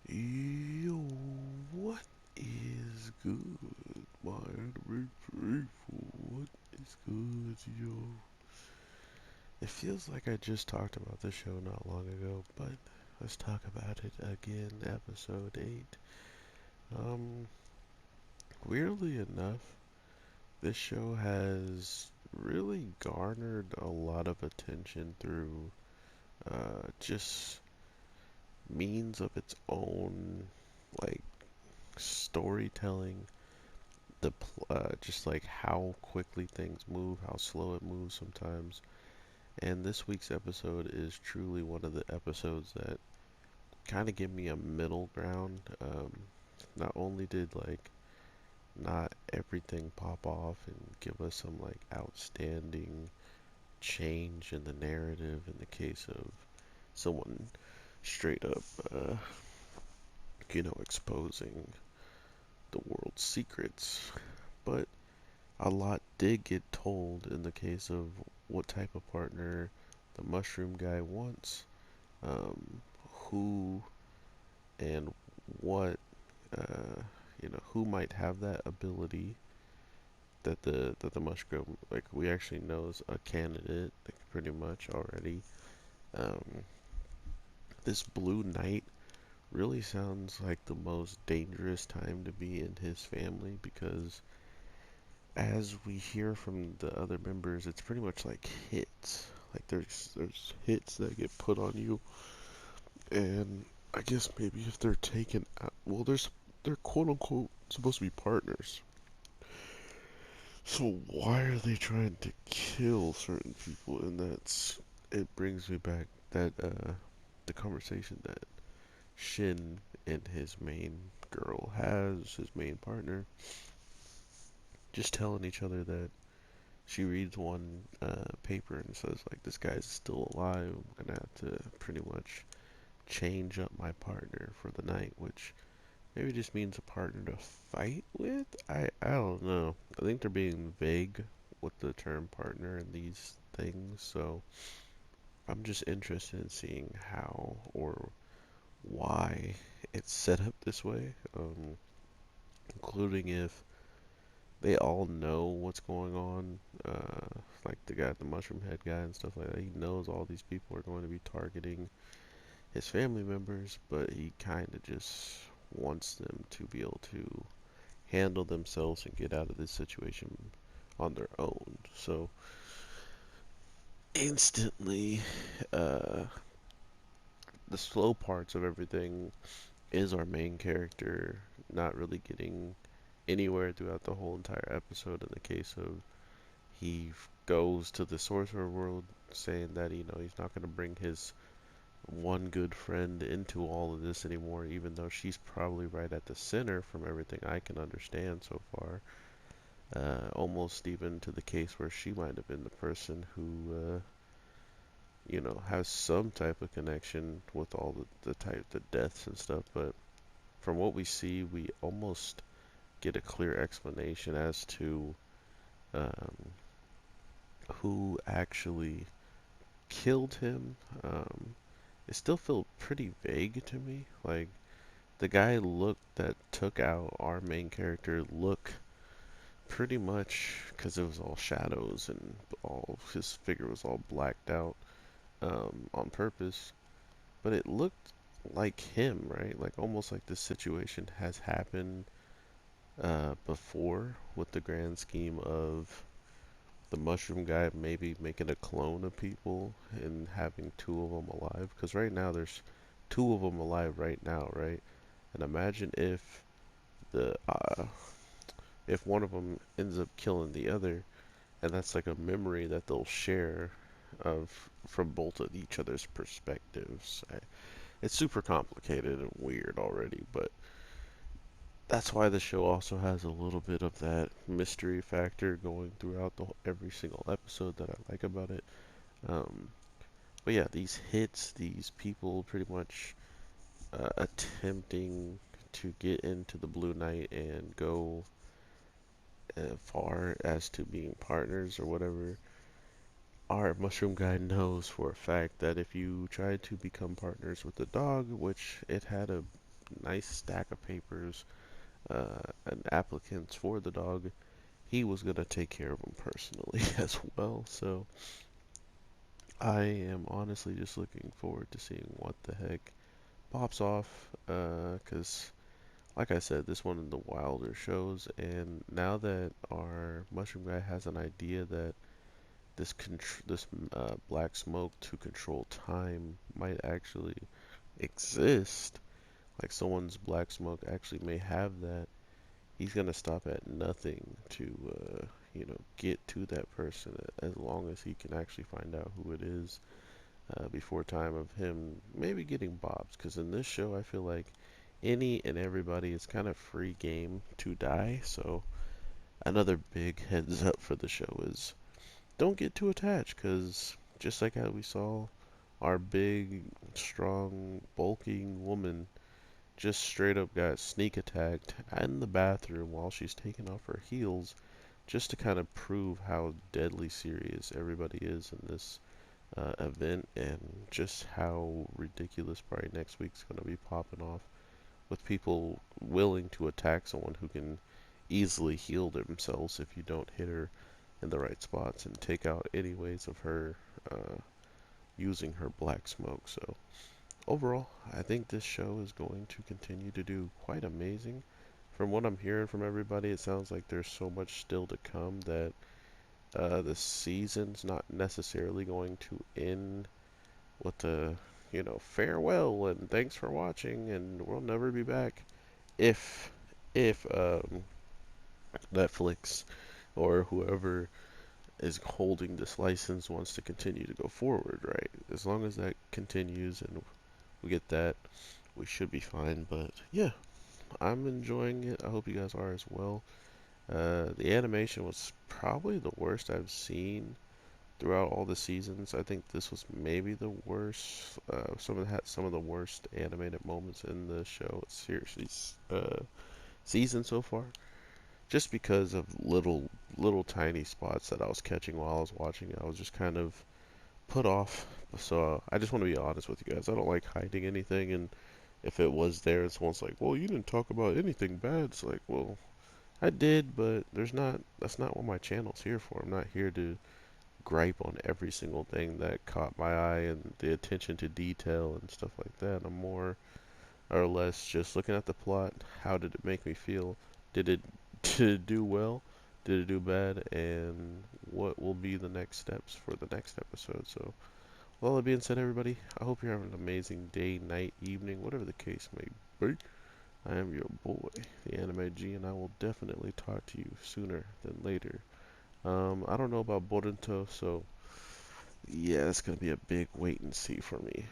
Yo, what is good, my anime people? What is good, yo? It feels like I just talked about this show not long ago, but let's talk about it again. Episode 8. Um, Weirdly enough, this show has really garnered a lot of attention through just means of its own, like storytelling, just like how quickly things move, how slow it moves sometimes. And this week's episode is truly one of the episodes that kind of give me a middle ground. Not only did like not everything pop off and give us some like outstanding change in the narrative in the case of someone straight up, uh, exposing the world's secrets, but a lot did get told in the case of what type of partner the mushroom guy wants, who and what, uh, who might have that ability that the mushroom, like, we actually know is a candidate, like, pretty much already. Um, this Blue Knight really sounds like the most dangerous time to be in his family because as we hear from the other members, it's pretty much like hits. Like there's hits that get put on you, and I guess maybe if they're taken out, well, they're quote unquote supposed to be partners. So why are they trying to kill certain people? And it brings me back that the conversation that Shin and his main girl has, his main partner, just telling each other that she reads one paper and says like this guy's still alive. I'm gonna have to pretty much change up my partner for the night, which maybe just means a partner to fight with. I don't know. I think they're being vague with the term partner in these things, so I'm just interested in seeing how or why it's set up this way, including if they all know what's going on. Like the guy, the mushroom head guy, and stuff like that. He knows all these people are going to be targeting his family members, but he kind of just wants them to be able to handle themselves and get out of this situation on their own. So instantly, uh, the slow parts of everything is our main character not really getting anywhere throughout the whole entire episode. In the case of he goes to the sorcerer world saying that he's not going to bring his one good friend into all of this anymore, even though she's probably right at the center from everything I can understand so far. Almost even to the case where she might have been the person who, has some type of connection with all the deaths and stuff. But from what we see, we almost get a clear explanation as to um, who actually killed him. It still felt pretty vague to me. Like the guy that took out our main character look pretty much because it was all shadows and all his figure was all blacked out on purpose, but it looked like him, right? Like almost like this situation has happened before with the grand scheme of the mushroom guy maybe making a clone of people and having two of them alive. Because right now there's two of them alive right now, right? And imagine the if one of them ends up killing the other, and that's like a memory that they'll share of from both of each other's perspectives. It's super complicated and weird already, but that's why the show also has a little bit of that mystery factor going throughout every single episode that I like about it. Um, but yeah, these hits, these people pretty much attempting to get into the Blue Knight and go far as to being partners or whatever. Our mushroom guy knows for a fact that if you try to become partners with the dog, which it had a nice stack of papers and applicants for the dog, he was going to take care of them personally as well. So I am honestly just looking forward to seeing what the heck pops off. Because, like I said, this one of the wilder shows, and now that our mushroom guy has an idea that this black smoke to control time might actually exist, like someone's black smoke actually may have that, he's gonna stop at nothing to get to that person as long as he can actually find out who it is before time of him maybe getting bobs. Because in this show, I feel like any and everybody is kind of free game to die. So another big heads up for the show is don't get too attached, because just like how we saw our big, strong, bulking woman just straight up got sneak attacked in the bathroom while she's taking off her heels, just to kind of prove how deadly serious everybody is in this event, and just how ridiculous probably next week's going to be popping off with people willing to attack someone who can easily heal themselves if you don't hit her in the right spots and take out any ways of her using her black smoke. So overall, I think this show is going to continue to do quite amazing. From what I'm hearing from everybody, it sounds like there's so much still to come that the season's not necessarily going to end with a, farewell and thanks for watching and we'll never be back. If if Netflix or whoever is holding this license wants to continue to go forward, right? As long as that continues and we get that, we should be fine. But yeah, I'm enjoying it. I hope you guys are as well. The animation was probably the worst I've seen throughout all the seasons. I think this was maybe the worst. Some of the worst animated moments in the show. Seriously, season so far. Just because of little tiny spots that I was catching while I was watching it. I was just kind of put off. So I just want to be honest with you guys. I don't like hiding anything, and if it was there and someone's like, "Well, you didn't talk about anything bad," it's like, well, I did, but that's not what my channel's here for. I'm not here to gripe on every single thing that caught my eye and the attention to detail and stuff like that. I'm more or less just looking at the plot. How did it make me feel? Did it did it do well? Did it do bad? And what will be the next steps for the next episode? So, with all that being said, everybody, I hope you're having an amazing day, night, evening, whatever the case may be. I am your boy, the Anime G, and I will definitely talk to you sooner than later. I don't know about Boruto, so yeah, it's gonna be a big wait and see for me.